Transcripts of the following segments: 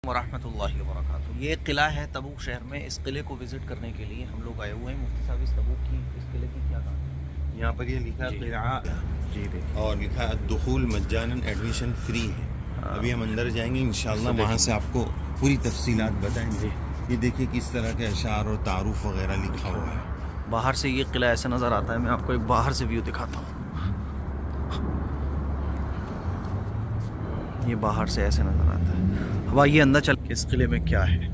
वरहमतुल्लाहि वबरकातुहू। ये किला है तबूक शहर में। इस किले को विज़िट करने के लिए हम लोग आए हुए हैं। मुफ्ती साहब, इस किले की क्या कहानी है? यहाँ पर ये लिखा जी। किला जी देखिए। और लिखा दुखूल मज्जानन, एडमिशन फ्री है। अभी हम अंदर जाएंगे इंशाल्लाह, वहाँ से आपको पूरी तफसीलात बताएंगे। ये देखिए किस तरह के अशार और तारुफ वगैरह लिखा हुआ है। बाहर से ये किला ऐसा नज़र आता है। मैं आपको एक बाहर से व्यू दिखाता हूँ। ये बाहर से ऐसे नज़र आता है। अब आइए अंदर चल के इस किले में क्या है। ये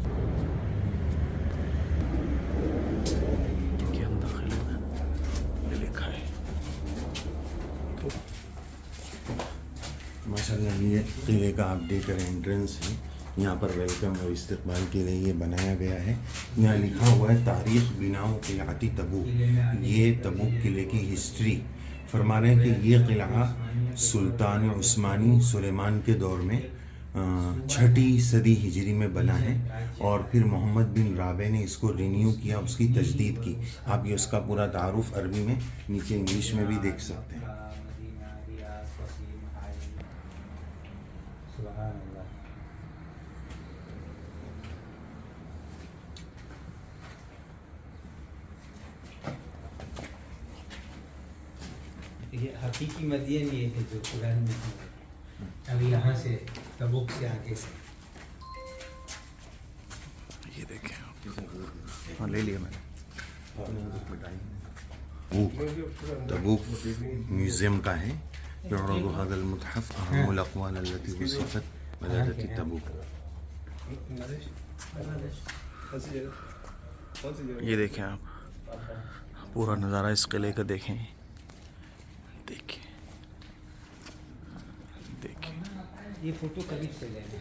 अंदर किले में ये लिखा है। माशाल्लाह ये किले का आप देख रहे हैं एंट्रेंस है। यहाँ पर वेलकम और इस्तकबाल के लिए ये बनाया गया है। यहाँ लिखा हुआ है तारीख़ बिनाओ किलाती तबूक। ये तबूक किले की हिस्ट्री फरमा रहे हैं कि ये किला सुल्तान उस्मानी सुलेमान के दौर में 6ठी सदी हिजरी में बना है और फिर मोहम्मद बिन राबे ने इसको रिन्यू किया, उसकी तजदीद की। आप ये उसका पूरा तारुफ अरबी में नीचे इंग्लिश में भी देख सकते हैं। ये हकीकी मदीन ये है जो कुरान में है। अब यहाँ से तबूक से आगे से ये देखें आप। हाँ ले लिया मैंने। तबूक म्यूज़ियम का है। हज़ल मुतहफ़ अहमुल अक़वाल अल्लती वसिफ़त बलादती तबूक। ये देखें आप, पूरा नज़ारा इस किले का देखें। देखिए देखिए। ये फोटो करीब से लेना।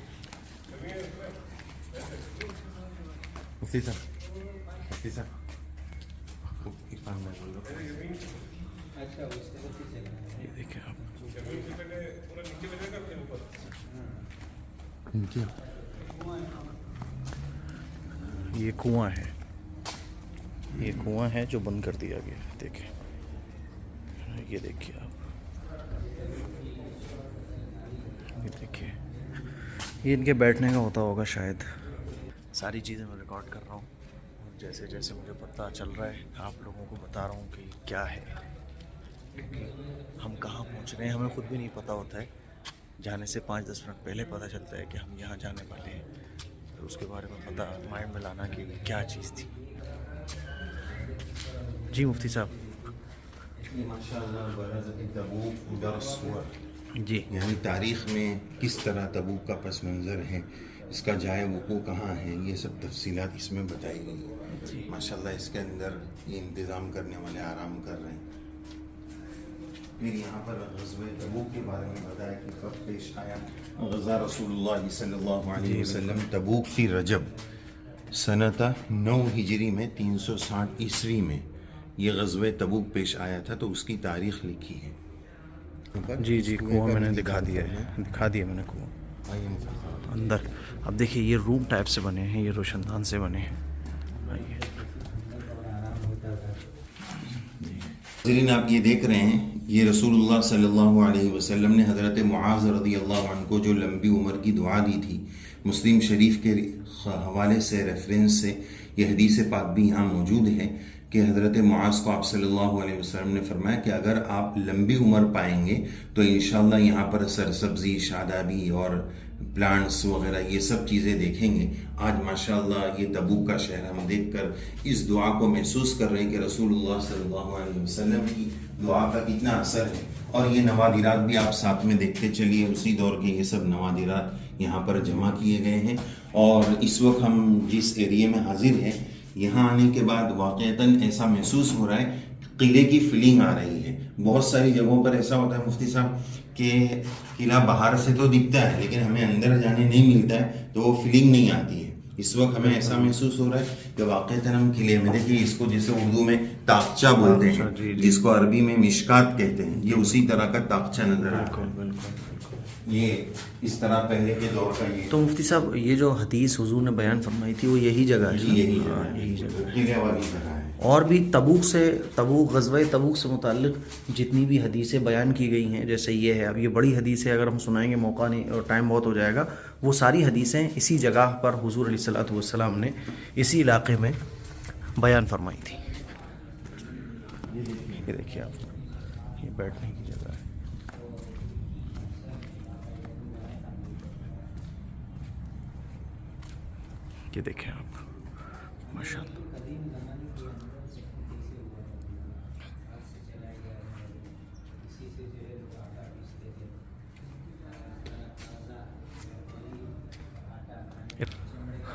मुफ्ती साहब, मुफ्ती साहब अच्छा उस तरफ से चलना। ये देखें आप। ये कुआं है। ये कुआं है जो बंद कर दिया गया है। देखें, ये देखिए आप। ये देखिए, ये इनके बैठने का होता होगा शायद। सारी चीज़ें मैं रिकॉर्ड कर रहा हूँ और जैसे जैसे मुझे पता चल रहा है आप लोगों को बता रहा हूँ कि क्या है, क्योंकि हम कहाँ पहुँच रहे हैं हमें खुद भी नहीं पता होता है। जाने से 5-10 मिनट पहले पता चलता है कि हम यहाँ जाने वाले हैं, तो उसके बारे में पता माइंड में लाना कि क्या चीज़ थी। जी मुफ्ती साहब। जी, यानी तारीख़ में किस तरह तबूक का पस मंज़र है, इसका जाए वक़ू कहाँ है, ये सब तफसीलात इसमें बताई गई है। माशाल्लाह इसके अंदर ये इंतज़ाम करने वाले आराम कर रहे हैं। फिर यहाँ पर ग़ज़वे तबूक के बारे में बताया कि कब पेश आया। ग़ज़ा रसूलुल्लाह सल्लल्लाहु अलैहि वसल्लम तबूक फ़ी रजब सनता 9 हिजरी में 360 ईस्वी में ये ग़ज़वे तबूक पेश आया था, तो उसकी तारीख़ लिखी है। जी जी, कुआं मैंने दिखा दिया मैंने कुआं अंदर। अब देखिए ये रूम टाइप से बने हैं, ये रोशनदान से बने हैं। आइए आप ये देख रहे हैं, ये रसूलुल्लाह सल्लल्लाहु अलैहि वसल्लम ने हज़रत मुआज़ रज़ियल्लाहु अन्हु को जो लंबी उम्र की दुआ दी थी, मुस्लिम शरीफ के हवाले से रेफरेंस से ये हदीस पाक भी यहाँ मौजूद है कि हज़रत मुआज़ को आप सल्लल्लाहु अलैहि वसल्लम ने फरमाया कि अगर आप लंबी उम्र पाएंगे तो इंशाअल्लाह यहाँ पर सरसब्ज़ी, शादाबी और प्लांट्स वगैरह ये सब चीज़ें देखेंगे। आज माशाअल्लाह ये तबूक का शहर हम देखकर इस दुआ को महसूस कर रहे हैं कि रसूलुल्लाह सल्लल्लाहु अलैहि वसल्लम की दुआ का कितना असर है। और ये नवादिरात भी आप साथ में देखते चलिए, उसी दौर के ये सब नवादिरात यहाँ पर जमा किए गए हैं। और इस वक्त हम जिस एरिया में हाजिर हैं, यहाँ आने के बाद वाक़ईतन ऐसा महसूस हो रहा है, किले की फीलिंग आ रही है। बहुत सारी जगहों पर ऐसा होता है मुफ्ती साहब कि किला बाहर से तो दिखता है लेकिन हमें अंदर जाने नहीं मिलता है, तो वो फीलिंग नहीं आती है। इस वक्त हमें ऐसा महसूस हो रहा है कि वाक़ईतन हम किले में, देखिए इसको जैसे उर्दू में ताक़चा बोलते हैं, जिसको अरबी में मिशकात कहते हैं, ये उसी तरह का ताक़चा नजर आता है। ये इस तरह पहले के दौर का ये। तो मुफ्ती साहब ये जो हदीस हुजूर ने बयान फरमाई थी वो यही जगह है? यही जगह है, किले वाली जगह है। और भी तबूक ग़ज़वा तबूक से मुताल्लिक़ जितनी भी हदीसें बयान की गई हैं, जैसे ये है, अब ये बड़ी हदीस है, अगर हम सुनाएंगे मौका नहीं और टाइम बहुत हो जाएगा, वो सारी हदीसें इसी जगह पर हुजूर अलैहिस्सलातु वस्सलाम ने इसी इलाके में बयान फरमाई थी। ये देखिए आप, ये बैठने की जगह है। ये देखें आप, माशाअल्लाह।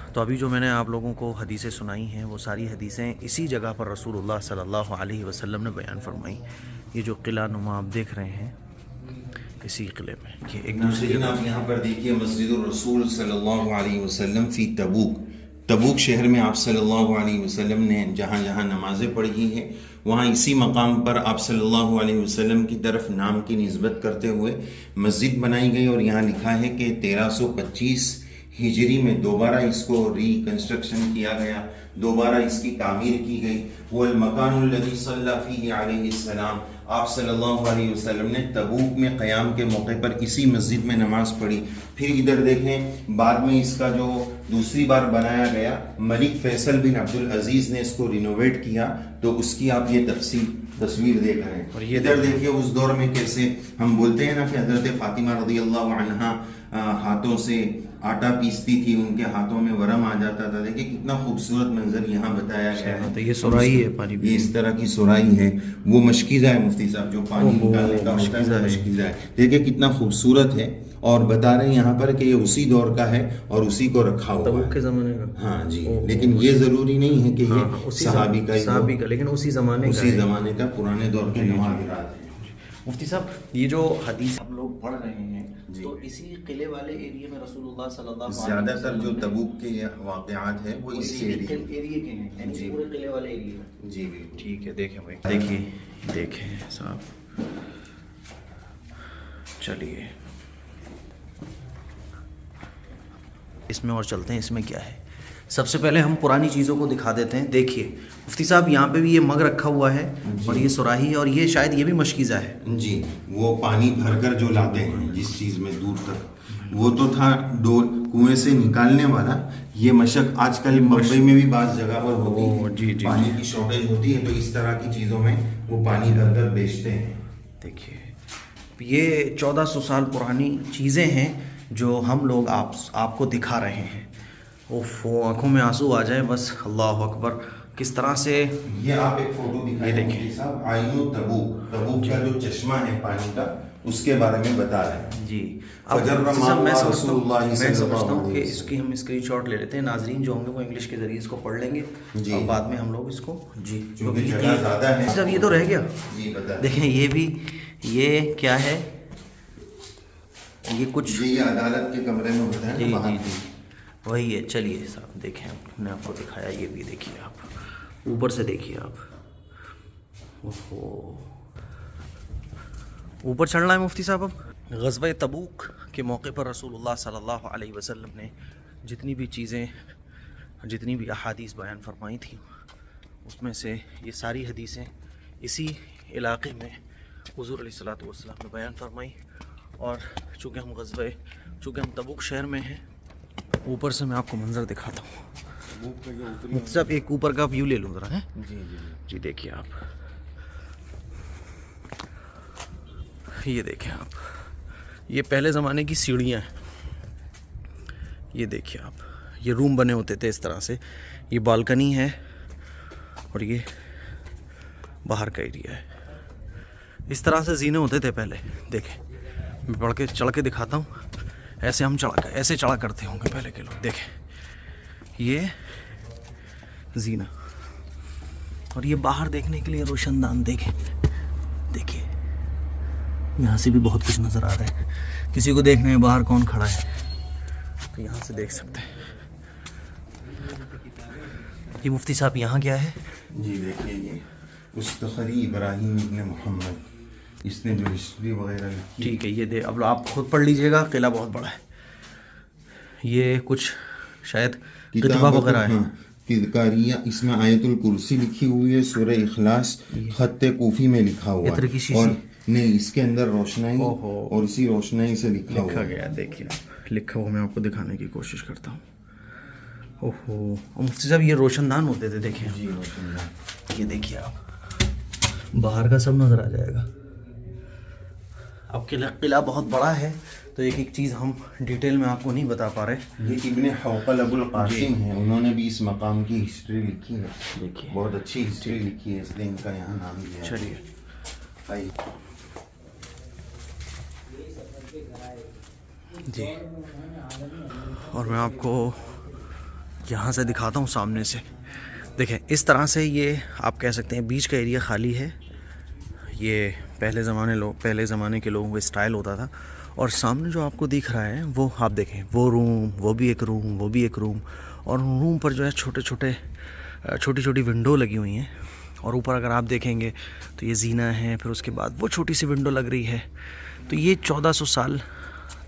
तो अभी जो मैंने आप लोगों को हदीसें सुनाई हैं वो सारी हदीसें इसी जगह पर रसूलुल्लाह सल्लल्लाहु अलैहि वसल्लम ने बयान फरमाई। ये जो किला नुमा आप देख रहे हैं, इसी किले में ये एक दूसरी नाज़रीन, जगह। आप यहाँ पर देखिए मस्जिदुर रसूल सल्लल्लाहु अलैहि वसल्लम फ़ी तबूक शहर में आप सल्लल्लाहु अलैहि वसल्लम ने जहाँ जहाँ नमाज़ें पढ़ी हैं, वहाँ इसी मकाम पर आप सल्लल्लाहु अलैहि वसल्लम की तरफ नाम की निस्बत करते हुए मस्जिद बनाई गई। और यहाँ लिखा है कि 1325 हिजरी में दोबारा इसको रिकंस्ट्रक्शन किया गया, दोबारा इसकी तामीर की गई। वल मकानुल्लज़ी सल्ला फ़ीही अलैहिस्सलाम, आप सल्लल्लाहु अलैहि वसल्लम ने तबूक में क़याम के मौके पर इसी मस्जिद में नमाज पढ़ी। फिर इधर देखें, बाद में इसका जो दूसरी बार बनाया गया, मलिक फैसल बिन अब्दुल अजीज़ ने इसको रिनोवेट किया, तो उसकी आप ये तस्वीर देख रहे हैं। और ये इधर देखिए उस दौर में कैसे हम बोलते हैं ना कि हज़रत फ़ातिमा रज़ियल्लाहु अन्हा हाथों से आटा पीसती थी, उनके हाथों में वरम आ जाता था। देखिए कितना खूबसूरत मंजर यहाँ बताया गया है। तो ये सुराही है पानी, ये इस तरह की सुराही है। वो मशकीज़ा है मुफ्ती साहब, जो पानी निकालने का होता है, मशकीज़ा है। देखिए कितना खूबसूरत है। और बता रहे हैं यहाँ पर कि ये उसी दौर का है और उसी को रखा हुआ तबूक है के ज़माने का। हाँ जी, लेकिन ये ज़रूरी नहीं है कि ये सहाबी का, लेकिन उसी ज़माने का पुराने दौर के नवाबिरात है। मुफ्ती साहब, ये जो हदीस हम लोग पढ़ रहे हैं, तो इसी किले वाले एरिया में रसूलुल्लाह सल्लल्लाहु अलैहि वसल्लम ज़्यादातर जो तबूक के वाक़यात हैं वो इसी एरिया के हैं, यानी पूरे किले वाले एरिया में। जी बिल्कुल। ठीक है, देखें भाई, देखें साहब, चलिए इसमें और चलते हैं। इसमें क्या है, सबसे पहले हम पुरानी चीज़ों को दिखा देते हैं। देखिए मुफ्ती साहब, यहाँ पे भी ये मग रखा हुआ है और ये सुराही है, और ये शायद ये भी मशकीज़ा है जी। वो पानी भरकर जो लाते हैं जिस चीज़ में दूर तक, वो तो था डोल कुएं से निकालने वाला। ये मशक आजकल मुंबई में भी बाज़ जगह पर होती है, जी, पानी की शॉर्टेज होती है, तो इस तरह की चीज़ों में वो पानी भरकर बेचते हैं। देखिए ये 1400 साल पुरानी चीज़ें हैं जो हम लोग आपको दिखा रहे हैं। ओफो, आंखों में आंसू आ जाए बस। अल्लाह अकबर, किस तरह से। ये आप एक फोटो दिखाइए देखिए साहब, आइनो तबूक का जो चश्मा है पानी का, उसके बारे में बता रहे हैं जी। अब मैं समझता हूँ कि इसकी हम स्क्रीनशॉट ले लेते हैं। नाजरीन जो होंगे वो इंग्लिश के ज़रिए इसको पढ़ लेंगे और बाद में हम लोग इसको जी, क्योंकि जगह ज़्यादा है। जब ये तो रह गया जी, बता देखें। ये भी, ये क्या है, ये कुछ ये अदालत के कमरे में होता है। जी, वही है। चलिए साहब देखें, मैंने आपको दिखाया, ये भी देखिए आप, ऊपर से देखिए आप। ओहो, ऊपर चढ़ना है मुफ्ती साहब। अब ग़ज़वा तबूक के मौके पर रसूलुल्लाह सल्लल्लाहु अलैहि वसल्लम ने जितनी भी चीज़ें, जितनी भी अहादीस बयान फरमाई थी, उसमें से ये सारी हदीसें इसी इलाके में हुज़ूर अलैहिस्सलातु वस्सलाम ने बयान फरमाई। और चूँकि हम तबूक शहर में हैं, ऊपर से मैं आपको मंजर दिखाता हूँ। सब एक ऊपर का व्यू ले लूँ ज़रा, है जी। देखिए आप, ये देखें आप, ये पहले ज़माने की सीढ़ियाँ हैं। ये देखिए आप, ये रूम बने होते थे इस तरह से। ये बालकनी है और ये बाहर का एरिया है। इस तरह से जीने होते थे पहले। देखें, मैं चढ़ के दिखाता हूँ। ऐसे हम ऐसे चढ़ा करते होंगे पहले के लोग। देखें ये जीना, और ये बाहर देखने के लिए रोशनदान। देखिए यहाँ से भी बहुत कुछ नज़र आ रहा है। किसी को देखने में बाहर कौन खड़ा है तो यहाँ से देख सकते हैं। ये मुफ्ती साहब यहाँ क्या है जी? देखिए ये मुस्तखरी इब्राहिम इब्न मोहम्मद, इसने जो हिस्ट्री वगैरह लिखी। ठीक है, ये अब आप खुद पढ़ लीजिएगा। किला बहुत बड़ा है। ये कुछ शायद किताब वगैरह है। किदकारिया, इसमें आयतुल कुर्सी लिखी हुई है, सूरह इखलास खत्ते कूफी में लिखा हुआ है। और नहीं, इसके अंदर रोशनाई और इसी रोशनाई से लिखा गया। देखिए लिखा हुआ मैं आपको दिखाने की कोशिश करता हूँ। ओहो, और मुफ्ती साहब ये रोशनदान होते थे, देखें जी रोशनदान। ये देखिए आप, बाहर का सब नज़र आ जाएगा। अब किला बहुत बड़ा है तो एक एक चीज़ हम डिटेल में आपको नहीं बता पा रहे। ये इब्ने हौकल अबुल कासिम है, उन्होंने भी इस मकाम की हिस्ट्री लिखी है। देखिए बहुत अच्छी हिस्ट्री लिखी है, इसलिए इनका यहाँ नाम दिया है। चलिए आइए। जी, और मैं आपको यहाँ से दिखाता हूँ सामने से। देखें इस तरह से ये आप कह सकते हैं बीच का एरिया खाली है। ये पहले ज़माने के लोगों का स्टाइल होता था। और सामने जो आपको दिख रहा है वो आप देखें, वो रूम, वो भी एक रूम, वो भी एक रूम, और रूम पर जो है छोटी छोटी विंडो लगी हुई हैं। और ऊपर अगर आप देखेंगे तो ये जीना है, फिर उसके बाद वो छोटी सी विंडो लग रही है। तो ये 1400 साल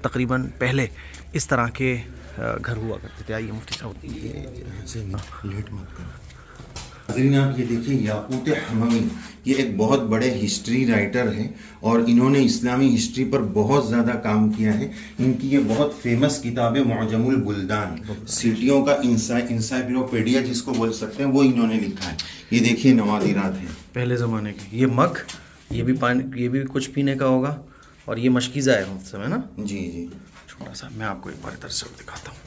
तकरीबन पहले इस तरह के घर हुआ करते थे। आइए मुफ्ती साहब, लेट मत करो। आप ये देखिए, याकूत हमावी ये एक बहुत बड़े हिस्ट्री राइटर हैं और इन्होंने इस्लामी हिस्ट्री पर बहुत ज़्यादा काम किया है। इनकी ये बहुत फेमस किताब है मुअजमुल बुल्दान, सिटियों का इंसाइक्लोपीडिया जिसको बोल सकते हैं, वो इन्होंने लिखा है। ये देखिए नवादिरात है पहले ज़माने के। ये मग, ये भी पानी, ये भी कुछ पीने का होगा, और ये मशकीज़ा है मुफ्ती साहब, है ना? जी जी। छोटा सा मैं आपको एक बार इधर से दिखाता हूँ।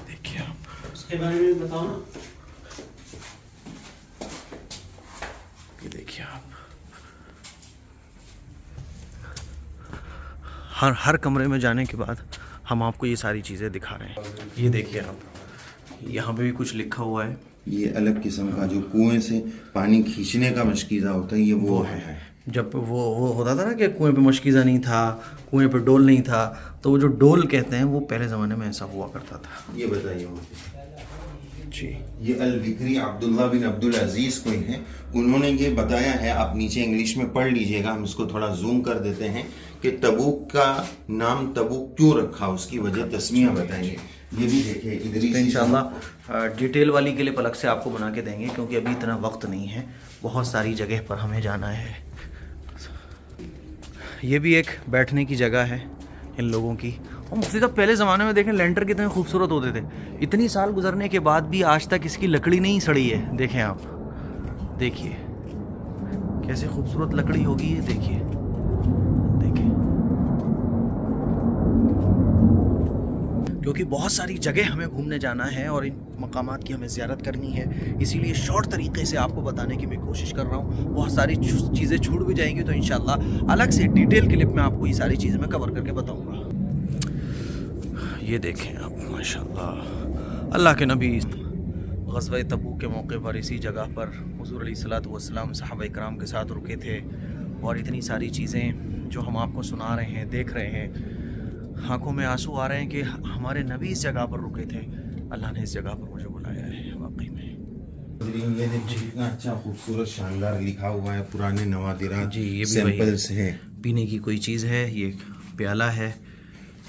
देखिए आप, उसके बारे में बताओ ना। ये देखिए आप, हर कमरे में जाने के बाद हम आपको ये सारी चीज़ें दिखा रहे हैं। ये देखिए आप, यहाँ पे भी कुछ लिखा हुआ है। ये अलग किस्म का जो कुएं से पानी खींचने का मशकीज़ा होता है, ये वो है। जब वो होता था ना कि कुएं पे मशकीज़ा नहीं था, कुएं पे डोल नहीं था, तो वो जो डोल कहते हैं वो पहले ज़माने में ऐसा हुआ करता था। ये बताइए जी, ये अल बिक्री अब्दुल्ला बिन अब्दुल अजीज़ कोई हैं, उन्होंने ये बताया है, आप नीचे इंग्लिश में पढ़ लीजिएगा, हम इसको थोड़ा जूम कर देते हैं, कि तबूक का नाम तबूक क्यों रखा, उसकी वजह तस्मिया बताएंगे। ये भी देखिए इधर ही इंशाल्लाह डिटेल वाली के लिए पलक से आपको बना के देंगे, क्योंकि अभी इतना वक्त नहीं है, बहुत सारी जगह पर हमें जाना है। ये भी एक बैठने की जगह है इन लोगों की। और मुफ्ती साहब पहले ज़माने में देखें लेंटर कितने खूबसूरत होते थे। इतनी साल गुजरने के बाद भी आज तक इसकी लकड़ी नहीं सड़ी है। देखें आप, देखिए कैसे खूबसूरत लकड़ी होगी ये, देखिए देखिए। क्योंकि बहुत सारी जगह हमें घूमने जाना है और इन मकामात की हमें ज़ियारत करनी है, इसीलिए शॉर्ट तरीके से आपको बताने की मैं कोशिश कर रहा हूँ। बहुत सारी चीज़ें छूट भी जाएंगी तो इंशाल्लाह अलग से डिटेल क्लिप में आपको ये सारी चीज़ें मैं कवर करके बताऊँगा। ये देखें आप, माशाल्लाह, अल्लाह के नबी ग़ज़वा तबूक के मौके पर इसी जगह पर हुज़ूर अलैहिस्सलातु वस्सलाम सहाबा इकराम के साथ रुके थे। और इतनी सारी चीज़ें जो हम आपको सुना रहे हैं, देख रहे हैं, आंखों में आंसू आ रहे हैं कि हमारे नबी इस जगह पर रुके थे, अल्लाह ने इस जगह पर मुझे बुलाया है। वाकई में ये देखिए कितना अच्छा खूबसूरत शानदार लिखा हुआ है, पुराने नवादिरात जी, ये भी सैंपल्स है। पीने की कोई चीज़ है, ये प्याला है।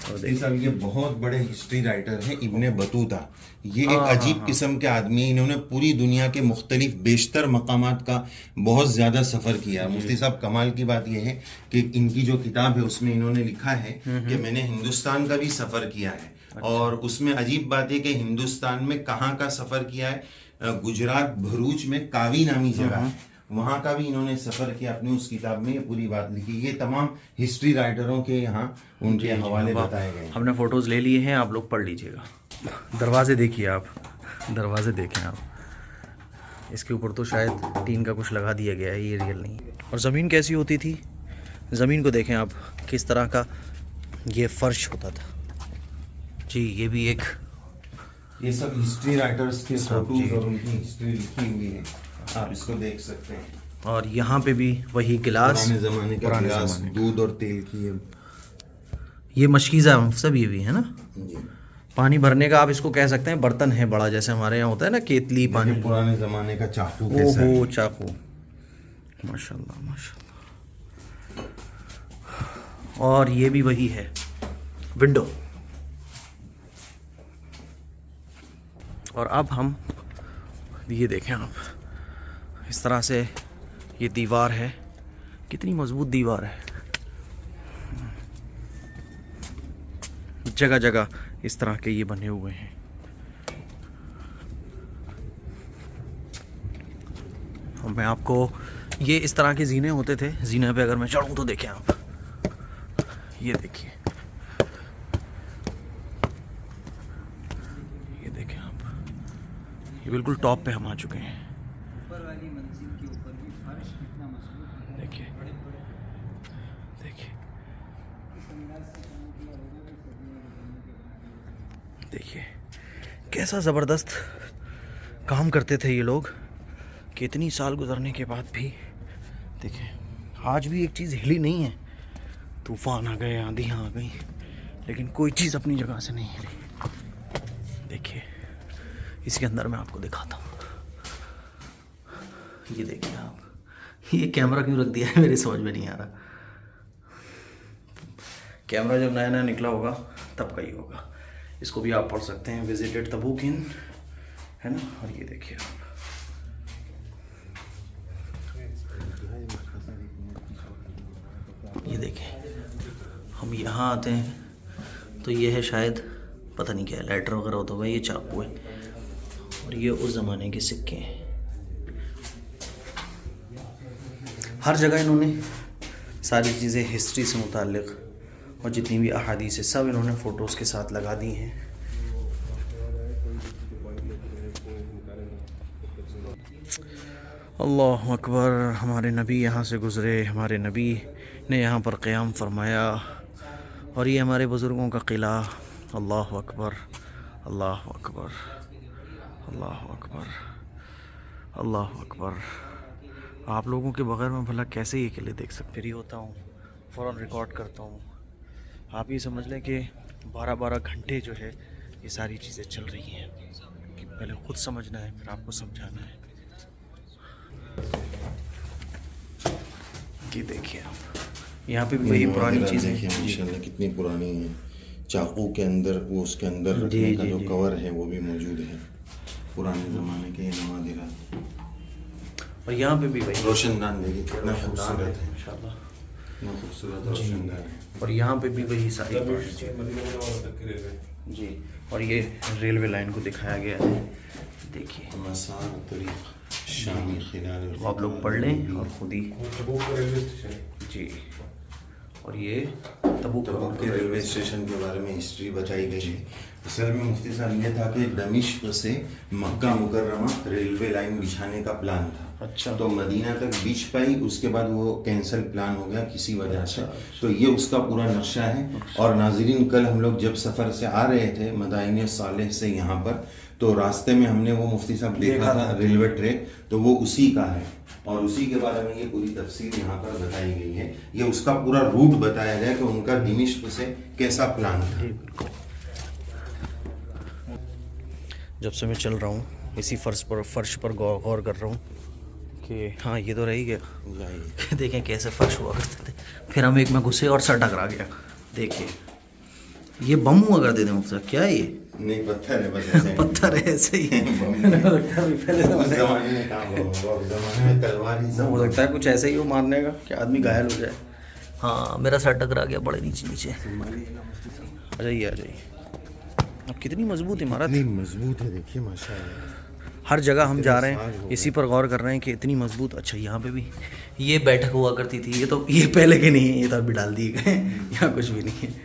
और ये बहुत बड़े हिस्ट्री राइटर हैं इब्ने बतूता। ये एक अजीब किस्म के आदमी, इन्होंने पूरी दुनिया के मुख्तलिफ बेशतर मकामात का बहुत ज़्यादा सफ़र किया। मुफ्ती साहब कमाल की बात यह है कि इनकी जो किताब है उसमें इन्होंने लिखा है कि मैंने हिंदुस्तान का भी सफ़र किया है। और उसमें अजीब बात है कि हिंदुस्तान में कहाँ का सफ़र किया है, गुजरात भरूच में कावी नामी जगह है, वहाँ का भी इन्होंने सफ़र किया। अपनी उस किताब में ये पूरी बात लिखी। ये तमाम हिस्ट्री राइटरों के यहाँ उनके हवाले बताए गए। हमने फ़ोटोज़ ले लिए हैं, आप लोग पढ़ लीजिएगा। दरवाजे देखिए आप, दरवाजे देखें आप, इसके ऊपर तो शायद टीन का कुछ लगा दिया गया है, ये रियल नहीं। और ज़मीन कैसी होती थी, ज़मीन को देखें आप, किस तरह का ये फ़र्श होता था। जी, ये भी एक, ये सब हिस्ट्री राइटर्स के फोटोज और उनकी हिस्ट्री लिखी हुई है, आप इसको देख सकते हैं। और यहाँ पे भी वही गिलास, पुराने ज़माने का गिलास, दूध और तेल की ये मशकीज़ा सब ये भी है ना जी। पानी भरने का आप इसको कह सकते हैं, बर्तन है बड़ा, जैसे हमारे यहाँ होता है ना केतली पानी। पुराने ज़माने का चाकू, ओहो चाकू, माशाल्लाह माशाल्लाह। और ये भी वही है विंडो। और अब हम ये देखें आप, इस तरह से ये दीवार है, कितनी मजबूत दीवार है। जगह जगह इस तरह के ये बने हुए हैं। और मैं आपको ये इस तरह के जीने होते थे, जीने पे अगर मैं चढ़ूँ तो देखें आप, ये देखिए, ये देखें आप, ये बिल्कुल टॉप पे हम आ चुके हैं। ऊपर वाली मंजिल के ऊपर भी फर्श कितना मजबूत है। देखिए देखिए इस अंदाज से काम किया होगा कि सदियों गुजरने के बाद देखिए कैसा ज़बरदस्त काम करते थे ये लोग, कि इतनी साल गुजरने के बाद भी देखिए आज भी एक चीज़ हिली नहीं है। तूफ़ान आ गए, आंधियाँ आ गई, लेकिन कोई चीज़ अपनी जगह से नहीं हिली। देखिए इसके अंदर मैं आपको दिखाता हूँ, ये देखिए आप, ये कैमरा क्यों रख दिया है मेरी समझ में नहीं आ रहा। कैमरा जब नया नया निकला होगा तब का ही होगा। इसको भी आप पढ़ सकते हैं, विजिटेड तबूक इन, है ना। और ये देखिए आप, ये देखें, हम यहाँ आते हैं तो ये है शायद, पता नहीं क्या है, लाइटर वगैरह होता होगा, ये चाकू है, और ये उस ज़माने के सिक्के हैं। हर जगह इन्होंने सारी चीज़ें हिस्ट्री से मुताल्लिक़ और जितनी भी अहादीस है सब इन्होंने फ़ोटोज़ के साथ लगा दी हैं। अल्लाह अकबर, हमारे नबी यहाँ से गुज़रे, हमारे नबी ने यहाँ पर क़याम फरमाया, और ये हमारे बुज़ुर्गों का किला। अल्लाह अकबर, अल्लाह अकबर, अल्लाह अकबर, अल्लाह अकबर। आप लोगों के बगैर मैं भला कैसे ये किले देख सकते। फ्री होता हूँ फ़ौरन रिकॉर्ड करता हूँ। आप ये समझ लें कि 12-12 घंटे जो है ये सारी चीज़ें चल रही हैं, कि पहले ख़ुद समझना है फिर आपको समझाना है। ये देखिए आप, यहाँ पे भी वही पुरानी चीज़ें देखिए माशाल्लाह कितनी पुरानी है। चाकू के अंदर वो उसके अंदर रखने का जो कवर है वो भी मौजूद है, पुराने ज़माने के नवादिरा। और यहाँ पे भी वही रोशनदान देखिए कितना खूबसूरत है, इंशाल्लाह, कितना खूबसूरत रोशनदान है। और यहाँ पे भी वही सारी जी। और ये रेलवे लाइन को दिखाया गया है, देखिए मसार तरीक़ शामी खिलाल, वो आप लोग पढ़ लें और ख़ुद ही जी। और ये तबूक के रेलवे स्टेशन के बारे में हिस्ट्री बताई गई है। असल में मुफ्ती साहब ये था कि दमिश्क से मक्का मुकर्रमा रेलवे लाइन बिछाने का प्लान था। अच्छा। तो मदीना तक बिछ पाई, उसके बाद वो कैंसिल प्लान हो गया किसी वजह से। तो ये उसका पूरा नक्शा है। और नाजरीन, कल हम लोग जब सफ़र से आ रहे थे मदाइन सालेह से यहाँ पर, तो रास्ते में हमने वो मुफ्ती साहब देखा था रेलवे ट्रैक, तो वो उसी का है, और उसी के बारे में ये पूरी तफसीर यहाँ पर बताई गई है। ये उसका पूरा रूट बताया गया कि उनका दिमिश्क से कैसा प्लान था। जब से मैं चल रहा हूँ इसी फर्श पर गौर कर रहा हूँ कि हाँ ये तो रह ही गया। देखें कैसे फर्श हुआ करते थे, फिर हम एक में घुसे और सर टकरा गया। देखिए ये बम हुआ करते थे मुझसे, क्या है ये? नहीं, पत्थर है, बस ऐसे पत्थर है, ऐसे ही हो सकता है कुछ ऐसे ही हो मारने का कि आदमी घायल हो जाए। हाँ मेरा सर टकरा गया बड़े नीचे नीचे। आ जाइए आ जाइए। अब कितनी मजबूत इमारत, इतनी मजबूत है, देखिए माशाल्लाह। हर जगह हम जा रहे हैं इसी पर गौर कर रहे हैं कि इतनी मजबूत। अच्छा यहाँ पे भी ये बैठक हुआ करती थी, ये तो ये पहले के नहीं है, ये तो अभी डाल दिए गए, यहाँ कुछ भी नहीं है।